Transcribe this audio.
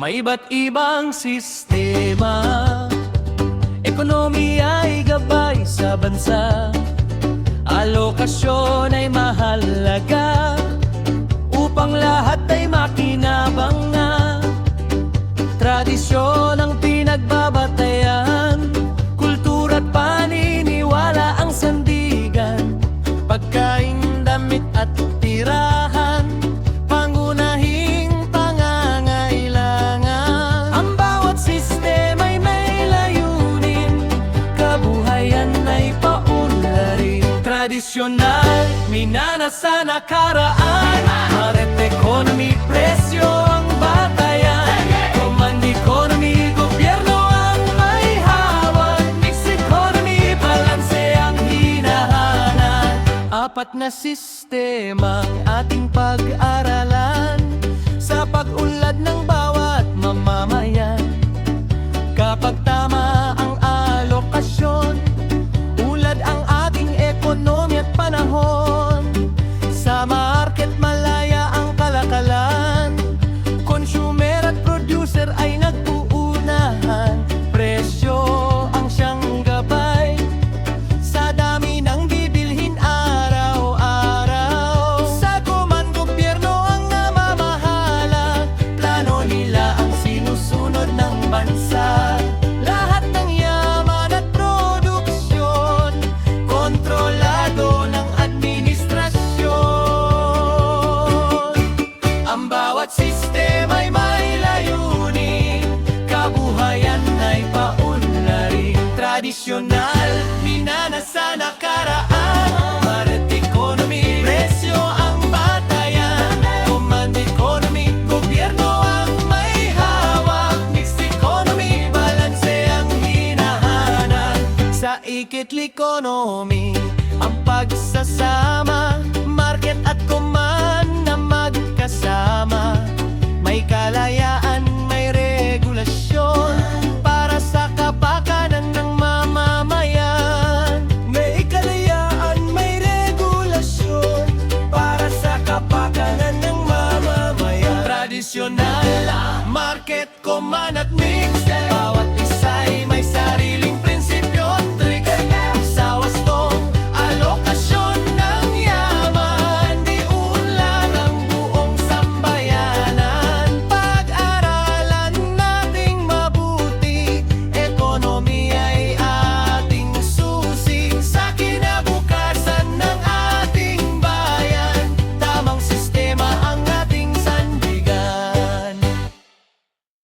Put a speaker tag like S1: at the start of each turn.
S1: May iba't ibang sistema, ekonomiya ay gabay sa bansa, alokasyon ay mahalaga upang lahat ay makinabang. Tradisyon ang pinagbabatayan, kultura at paniniwala ang sandigan, pagkain, damit at tirahan, pangunahing pangangailangan. Ang bawat sistema'y may layunin, kabuhayan ay paunlarin. Tradisyonal, minanas sa nakaraan, maret economy, presyo ang batayan, command economy, gobyerno ang may hawak, mixed economy, balanse ang hinahanap. Apat na sistema ang ating pag-aralan sa pag-unlad ng bawat mamamayan. Kapag tama ang alokasyon, ulad ang ating ekonomiya at panahon. Sa market malaya ang kalakalan, consumer at producer ay nagpuunahan. Presyo ang siyang gabay sa dami ng bibilhin araw-araw. Sa command, gobyerno ang namamahala, plano nila ang sinusunod ng bansa. Lahat ng yaman at produksyon, kontrolado ng administrasyon. Ang bawat sistema'y may layunin, kabuhayan ay paunlarin. Tradisyonal, minanas sa nakaraan, maret economy, presyo ang batayan, command economy, gobyerno ang may hawak, mixed economy, balanse ang hinahanap. Sa ikitl economy, ang pagsasama, market at command